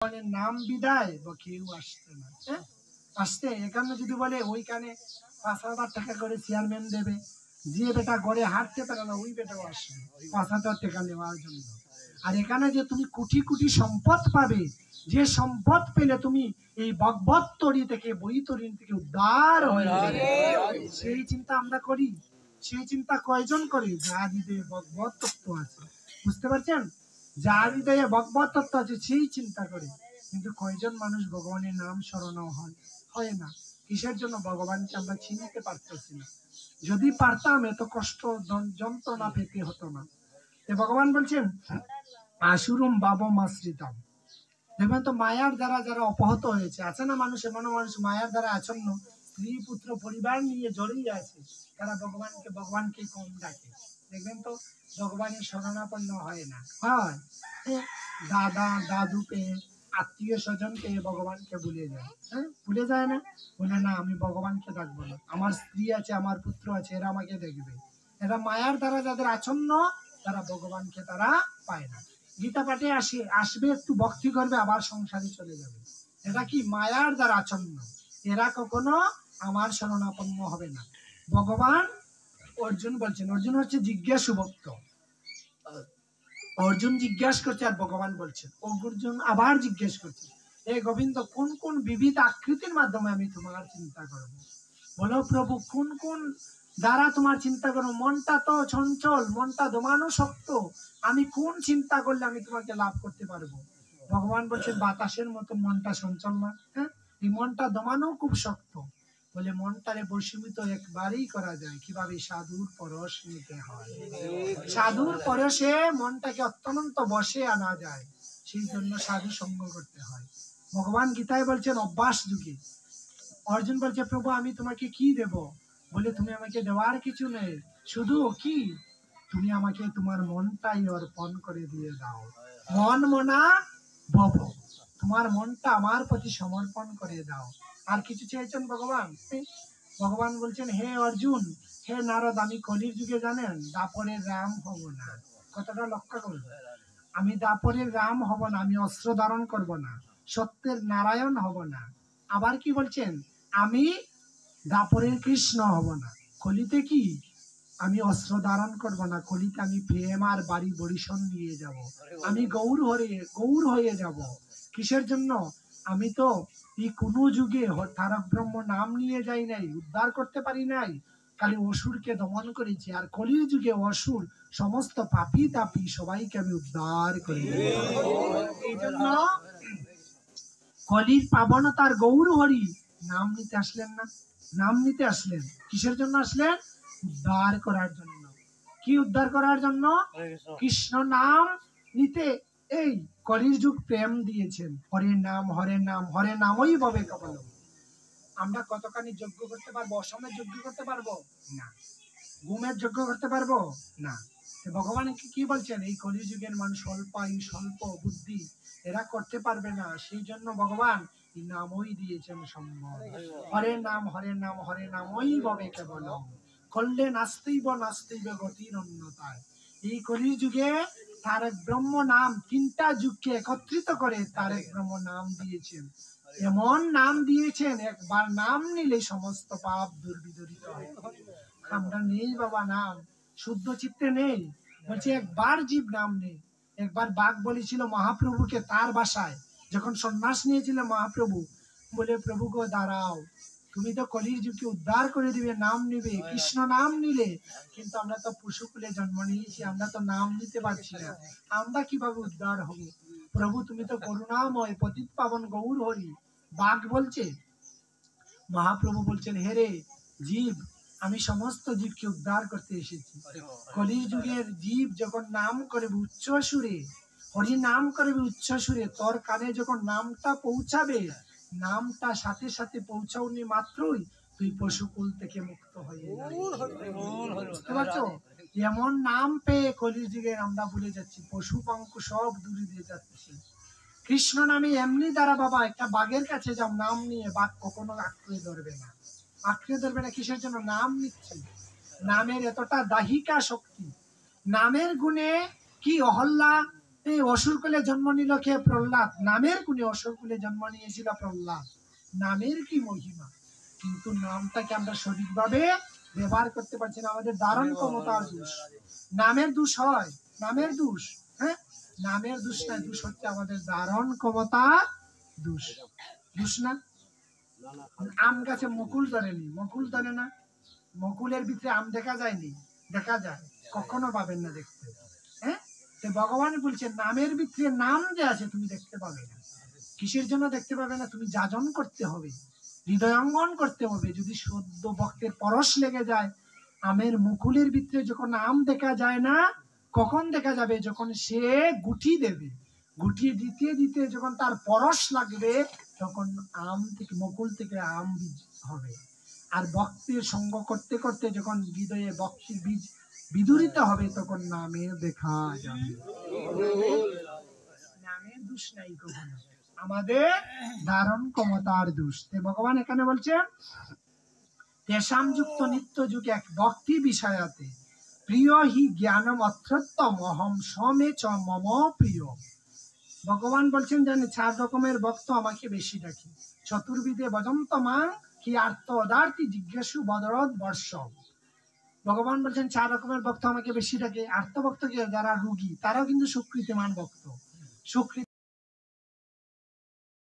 মানে নাম বিদায় বা কেউ আসতে না, হ্যাঁ আসতে এখানে যদি বলে ওইখানে ৫,০০০ টাকা করে চেয়ারম্যান দেবে, যে বেটা ঘরে হাঁটতে পারে না ওই বেটাও আসবে ৫,০০০ টাকা নেওয়ার জন্য। আর এখানে যে তুমি কোটি কোটি সম্পদ পাবে, যে সম্পদ পেলে তুমি এই ভগবত তরী থেকে বৈতরী থেকে উদ্ধার হয়ে যাবে, সেই চিন্তা আমরা করি। সেই চিন্তা কয়জন করে? যার হৃদয়ে ভগবত তত্ত্ব আছে, বুঝতে পারছেন? যার হৃদয়ে ভগবত তত্ত্ব আছে সেই চিন্তা করে। কিন্তু কয়জন মানুষ ভগবানের নাম স্মরণ হয় না? কিসের জন্য? ভগবানকে আমরা চিনতে পারতেছি না। যদি পারতাম এত কষ্ট যন্ত্রণা পেতে হতো না। ভগবান বলছেন আসুরম বাবম আশ্রিতাম। দেখবেন তো মায়ার দ্বারা যারা অপহত হয়েছে, আছে না মানুষ, এমন মানুষ মায়ার দ্বারা আচ্ছন্ন, স্ত্রী পুত্র পরিবার নিয়ে জড়িয়ে আছে, তারা ভগবানকে কম ডাকে। দেখবেন তো ভগবানের শরণাপন্ন হয় না। হয় দাদা দাদু পেয়ে, আত্মীয় স্বজন পেয়ে ভগবানকে ভুলে যায়। হ্যাঁ, ভুলে যায় না? বলে না আমি ভগবানকে ডাকবো না, আমার স্ত্রী আছে, আমার পুত্র আছে, এরা আমাকে দেখবে। এরা মায়ার দ্বারা যাদের আচ্ছন্ন, তারা ভগবানকে তারা পায় না। গীতা পাঠে আসবে, একটু ভক্তি করবে, আবার সংসারে চলে যাবে। এটা কি? মায়ার দ্বারা আচ্ছন্ন। এরা কখনো আমার শরণাপন্ন হবে না। ভগবান অর্জুন বলছেন, অর্জুন হচ্ছে জিজ্ঞাসু ভক্ত। অর্জুন জিজ্ঞাসা করছে আর ভগবান বলছেন। অর্জুন আবার জিজ্ঞেস করছে, হে গোবিন্দ, কোন কোন বিবিধ আকৃতির মাধ্যমে আমি তোমার চিন্তা করব? বলো প্রভু, কোন কোন দ্বারা তোমার চিন্তা করবো? মনটা তো চঞ্চল, মনটা দমানো শক্ত, আমি কোন চিন্তা করলে আমি তোমাকে লাভ করতে পারবো? ভগবান বলছেন বাতাসের মতন মনটা চঞ্চল না, হ্যাঁ, এই মনটা দমানো খুব শক্ত। বলে মনটারে বশীভূত একবারেই করা যায়, কিভাবে? সাধুর পরশ নিতে হয়। সাধুর পরশে মনটাকে অত্যন্ত বশে আনা যায়, সেই জন্য সাধু সঙ্গ করতে হয়। ভগবান গীতায় বলছেন অভ্যাস যুগে। অর্জুন বলছে প্রভু আমি তোমাকে কি দেব? বলে তুমি আমাকে দেওয়ার কিছু নেই, শুধু কি তুমি আমাকে তোমার মনটাই অর্পণ করে দিয়ে দাও। মন মনা ভব, তোমার মনটা আমার প্রতি সমর্পণ করে দাও। আর কিছু চাইছেন ভগবান? ভগবান বলছেন হে অর্জুন, হে নারদ, আমি কলির যুগে জানেন দাপরের রাম হব না। কথাটা লক্ষ্য করুন, আমি দাপরের রাম হব না, আমি অস্ত্র ধারণ করব না, সত্যের নারায়ণ হব না। আবার কি বলছেন? আমি দাপরের কৃষ্ণ হব না। কলিতে কি? আমি অস্ত্র ধারণ করব না, কলিতে আমি প্রেম আর বাড়ি বরিশন নিয়ে যাব, আমি গৌর হয়ে যাব। কিসের জন্য? আমি তো এই কোন যুগে তারক ব্রহ্ম নাম নিয়ে যাই নাই, উদ্ধার করতে পারি নাই, খালি অসুরকে দমন করেছি। আর কলির যুগে অসুর সমস্ত পাপী তাপী সবাইকে আমি উদ্ধার করি। এই জন্য কলির পাবনতার গৌর হরি নাম নিতে আসলেন না? নাম নিতে আসলেন। কিসের জন্য আসলেন? উদ্ধার করার জন্য। কি উদ্ধার করার জন্য? কৃষ্ণ নাম নিতে এই কলির যুগ প্রেম দিয়েছেন। হরে নাম হরে নাম হরে নামই ভবে কবল। আমরা কতখানি যজ্ঞ করতে পারবো? অসমের যজ্ঞ করতে পারবো না, ঘুমের যজ্ঞ করতে পারবো না। ভগবান কি বলছেন? এই কলি যুগের মানুষ স্বল্প আয়ু, স্বল্প বুদ্ধি, এরা করতে পারবে না। সেই জন্য ভগবান এই নামই দিয়েছেন সম্ভব। হরে নাম হরে নাম হরে নামই ভবে কেবল, করলে নাস্তিব নাস্তিব গতির অন্যতায়। এই কলি যুগে তারেক ব্রহ্ম নাম তিনটা যুগকে একত্রিত করে তারেক ব্রহ্ম নাম দিয়েছেন। এমন নাম দিয়েছেন একবার নাম নিলে সমস্ত পাপ দুর্বিদরিত হয়। আমরা নেই বাবা নাম, শুদ্ধ চিত্তে নেই। বলছে একবার জীব নাম নেই। একবার বাঘ বলেছিল মহাপ্রভুকে তার বাসায়, যখন সন্ন্যাস নিয়েছিলেন মহাপ্রভু, বলে প্রভু গো দাঁড়াও, তুমি তো কলির যুগকে উদ্ধার করে দিবে, নাম নিবে, কৃষ্ণ নাম নিলে, কিন্তু আমরা তো পশুকুলে জন্ম নিয়েছি, আমরা তো নাম নিতে পারছি না, আমরা কিভাবে উদ্ধার হব? প্রভু তুমি তো করুণাময়, পতিত পাবন গৌর হরি। বাঘ বলছে, মহাপ্রভু বলছেন হেরে জীব, আমি সমস্ত জীবকে উদ্ধার করতে এসেছি। কলির যুগের জীব যখন নাম করবে উচ্চ সুরে, হরি নাম করবে উচ্চ সুরে, তোর কানে যখন নামটা পৌঁছাবে, নামটা সাথে সাথে পৌঁছাওনি মাত্রই তুই পশুকুল থেকে মুক্ত হয়ে যাবি। বুঝতে পারছো? এমন নাম পেয়ে কলির যুগে আমরা ভুলে যাচ্ছি, পশু পঙ্ক সব দূরে দিয়ে যাচ্ছি। কৃষ্ণ নামে এমনি দ্বারা বাবা, একটা বাঘের কাছে যাও, নাম নিয়ে বাঘ কখনো আঁকড়ে ধরবে না। আঁকড়ে ধরবে না কিসের জন্য? নাম নিচ্ছি। নামের এতটা দাহিকা শক্তি। নামের গুণে কি অহল্যা এই অসুর কুলে জন্ম নিল কে? প্রহ্লাদ। নামের গুণে অসুর কুলে জন্ম নিয়েছিল প্রহ্লাদ। নামের কি মহিমা, কিন্তু নামটাকে আমরা সঠিকভাবে ব্যবহার করতে পারছি না। আমাদের ধারণ ক্ষমতার দোষ। নামের দোষ হয়, নামের দোষ, হ্যাঁ, নামের দোষ না, দোষ হচ্ছে আমাদের ধারণ ক্ষমতা দোষ। দোষ না? আম গাছে মুকুল ধরেনি, মুকুল ধরে না? মুকুলের ভিতরে আম দেখা যায়নি? দেখা যায়, কখনো পাবেন না দেখতে। হ্যাঁ, ভগবান বলছেন নামের ভিতরে নাম যে আছে তুমি দেখতে পাবে না। কিসের জন্য দেখতে পাবে না? তুমি যাজন করতে হবে, হৃদয়ঙ্গন করতে হবে। যদি সদ্য ভক্তের পরশ লেগে যায়, আমের মুকুলের ভিতরে যখন আম দেখা যায় না, কখন দেখা যাবে? যখন সে গুটি দেবে, গুটি দিতে দিতে যখন তার পরশ লাগবে, তখন আম থেকে, মুকুল থেকে আম বীজ হবে। আর ভক্তের সঙ্গ করতে করতে যখন হৃদয়ে ভক্তির বীজ বিদুরিত হবে, তখন নামের দেখা যাবে। নামের দোষ নাই কখনো, আমাদের ধারণ ক্ষমতার দোষ। ভগবান এখানে বলছেন তেষাম যুক্ত নিত্য যুগে এক ভক্তি বিষয়াতে প্রিয় হি জ্ঞানম অত্রত্তম অহম সমে চ মম প্রিয়। ভগবান বলছেন জানে 4 রকমের ভক্ত আমাকে বেশি ডাকে। চতুর্বিধে ভজন্ত মাং কি আর্ত অদার্থী জিজ্ঞাসু বদরদ বর্ষ। ভগবান বলছেন 4 রকমের ভক্ত আমাকে বেশি ডাকে। আর্ত ভক্ত কি? যারা রোগী, তারাও কিন্তু সুকৃতিমান ভক্ত। সুকৃতি